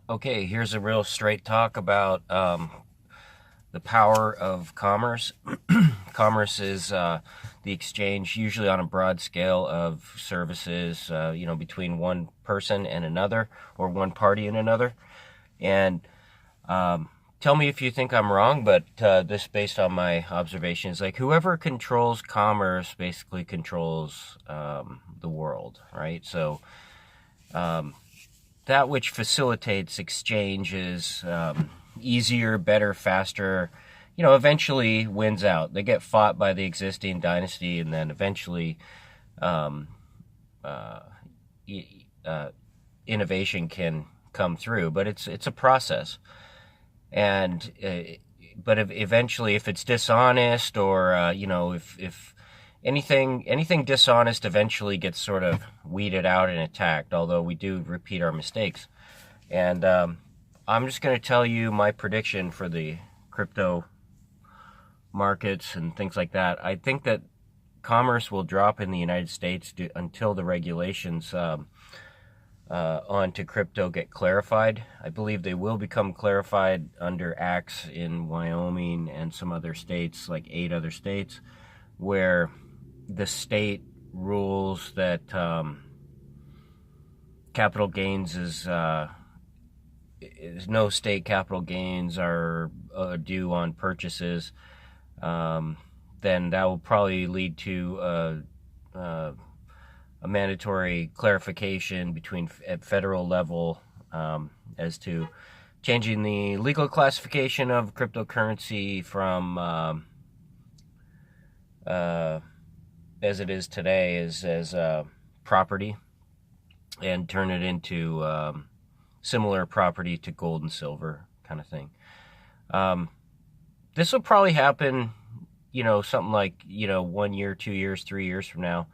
Okay, here's a real straight talk about the power of commerce. Commerce is the exchange, usually on a broad scale, of services, between one person and another, or one party and another. And tell me if you think I'm wrong, but this based on my observations. Like, whoever controls commerce basically controls the world, right? So that which facilitates exchanges, easier, better, faster, eventually wins out. They get fought by the existing dynasty, and then eventually um, uh, innovation can come through. But it's a process, and but eventually, if it's dishonest, or if anything dishonest eventually gets sort of weeded out and attacked, although we do repeat our mistakes. And I'm just going to tell you my prediction for the crypto markets and things like that. I think that commerce will drop in the United States until the regulations onto crypto get clarified. I believe they will become clarified under acts in Wyoming and some other states, like 8 other states, where the state rules that capital gains is no state capital gains are due on purchases. Then that will probably lead to a mandatory clarification at federal level as to changing the legal classification of cryptocurrency from as it is today as property, and turn it into similar property to gold and silver kind of thing. This will probably happen, something like, 1 year, 2 years, 3 years from now.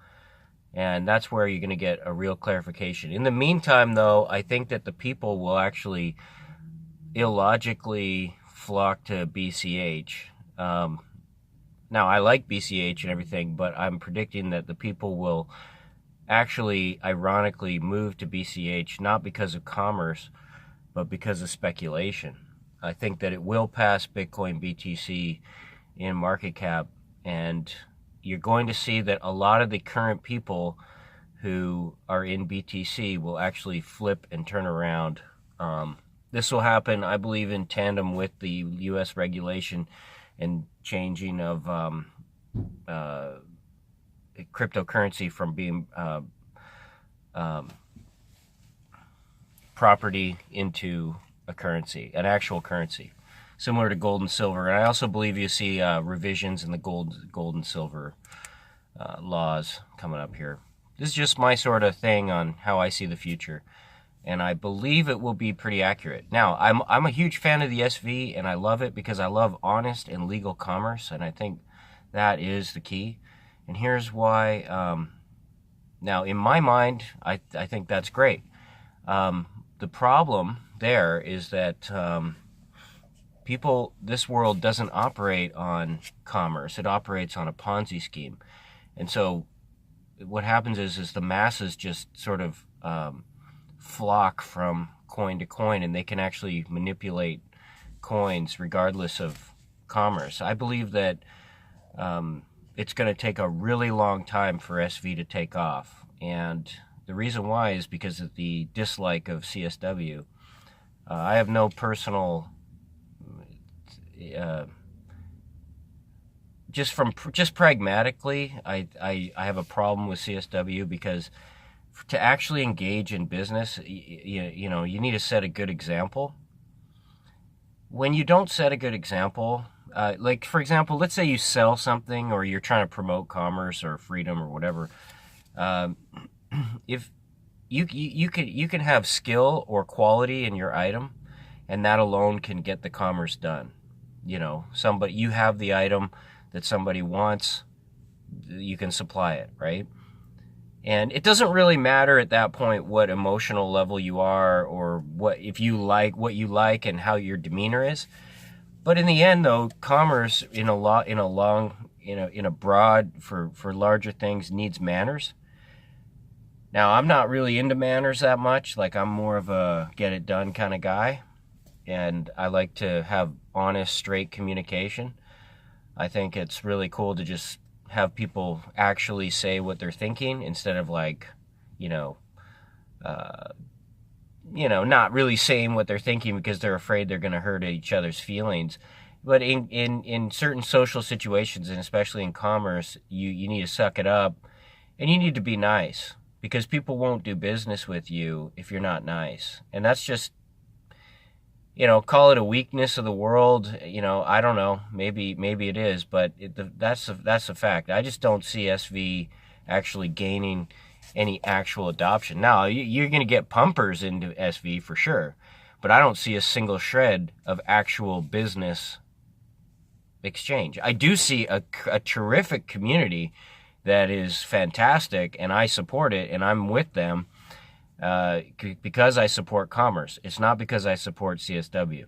And that's where you're going to get a real clarification. In the meantime, though, I think that the people will actually illogically flock to BCH. Now, I like BCH and everything, but I'm predicting that the people will actually, ironically, move to BCH, not because of commerce, but because of speculation. I think that it will pass Bitcoin BTC in market cap, and you're going to see that a lot of the current people who are in BTC will actually flip and turn around. This will happen, I believe, in tandem with the U.S. regulation and changing of cryptocurrency from being property into a currency, an actual currency, similar to gold and silver. And I also believe you see revisions in the gold and silver laws coming up here. This is just my sort of thing on how I see the future, and I believe it will be pretty accurate. Now, I'm a huge fan of the SV, and I love it because I love honest and legal commerce, and I think that is the key. And here's why. Now, in my mind, I think that's great. The problem there is that this world doesn't operate on commerce. It operates on a Ponzi scheme. And so what happens is the masses just sort of flock from coin to coin, and they can actually manipulate coins regardless of commerce. I believe that it's going to take a really long time for SV to take off. And the reason why is because of the dislike of CSW. I have no personal, just pragmatically, I have a problem with CSW, because to actually engage in business, you need to set a good example. When you don't set a good example, like, for example, let's say you sell something, or you're trying to promote commerce or freedom or whatever. If you can have skill or quality in your item, and that alone can get the commerce done. You have the item that somebody wants, you can supply it, right? And it doesn't really matter at that point what emotional level you are, or what you like and how your demeanor is. But in the end, though, commerce in a broad, for larger things, needs manners. Now, I'm not really into manners that much. Like, I'm more of a get it done kind of guy. And I like to have honest, straight communication. I think it's really cool to just have people actually say what they're thinking instead of like, you know, not really saying what they're thinking because they're afraid they're going to hurt each other's feelings. But in certain social situations, and especially in commerce, you need to suck it up and you need to be nice because people won't do business with you if you're not nice. And that's just, call it a weakness of the world. I don't know. Maybe it is, but that's a fact. I just don't see SV actually gaining any actual adoption. Now, you're going to get pumpers into SV for sure, but I don't see a single shred of actual business exchange. I do see a terrific community that is fantastic, and I support it, and I'm with them because I support commerce. It's not because I support CSW.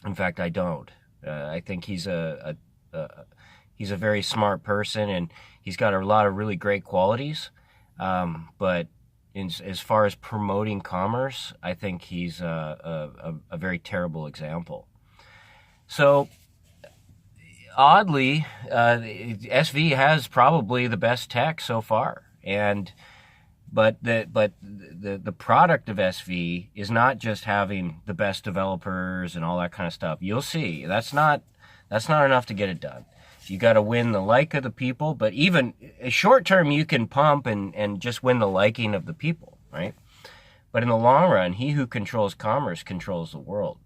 In fact, I don't. I think he's a very smart person, and he's got a lot of really great qualities. But as far as promoting commerce, I think he's a very terrible example. So, oddly, SV has probably the best tech so far, but the product of SV is not just having the best developers and all that kind of stuff. You'll see that's not enough to get it done. You got to win the like of the people, but even short term you can pump and just win the liking of the people, right? But in the long run, he who controls commerce controls the world.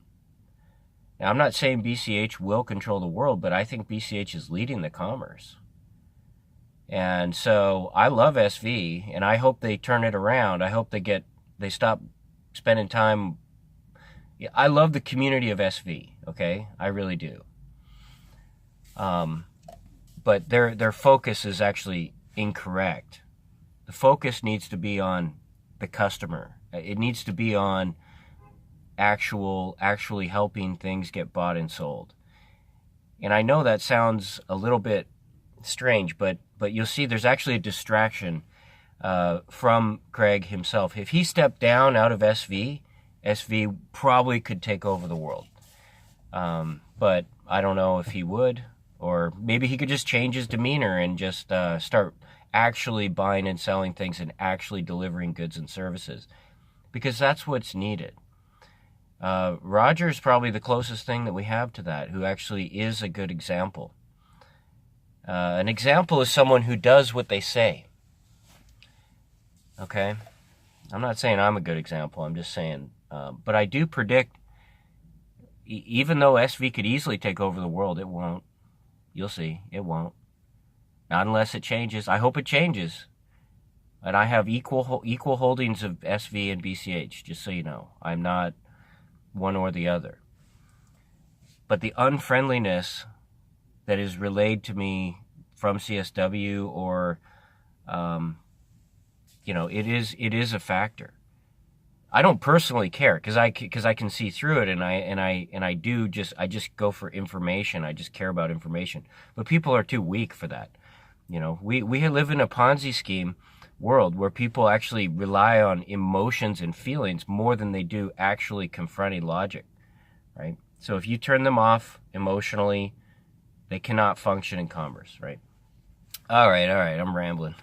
Now, I'm not saying BCH will control the world, but I think BCH is leading the commerce. And so I love SV, and I hope they turn it around. I hope they stop spending time. I love the community of SV, okay? I really do. But their focus is actually incorrect. The focus needs to be on the customer. It needs to be on actually helping things get bought and sold. And I know that sounds a little bit strange, but you'll see there's actually a distraction from Craig himself. If he stepped down out of SV probably could take over the world. But I don't know if he would, or maybe he could just change his demeanor and just start actually buying and selling things and actually delivering goods and services, because that's what's needed. Roger's probably the closest thing that we have to that, who actually is a good example. An example is someone who does what they say. Okay? I'm not saying I'm a good example. I'm just saying, but I do predict, even though SV could easily take over the world, it won't. You'll see, it won't. Not unless it changes. I hope it changes. And I have equal holdings of SV and BCH, just so you know. I'm not one or the other. But the unfriendliness that is relayed to me from CSW, or it is a factor. I don't personally care because I can see through it, and I just go for information. I just care about information. But people are too weak for that. We live in a Ponzi scheme world where people actually rely on emotions and feelings more than they do actually confronting logic, right? So if you turn them off emotionally, they cannot function in commerce, right? All right, I'm rambling.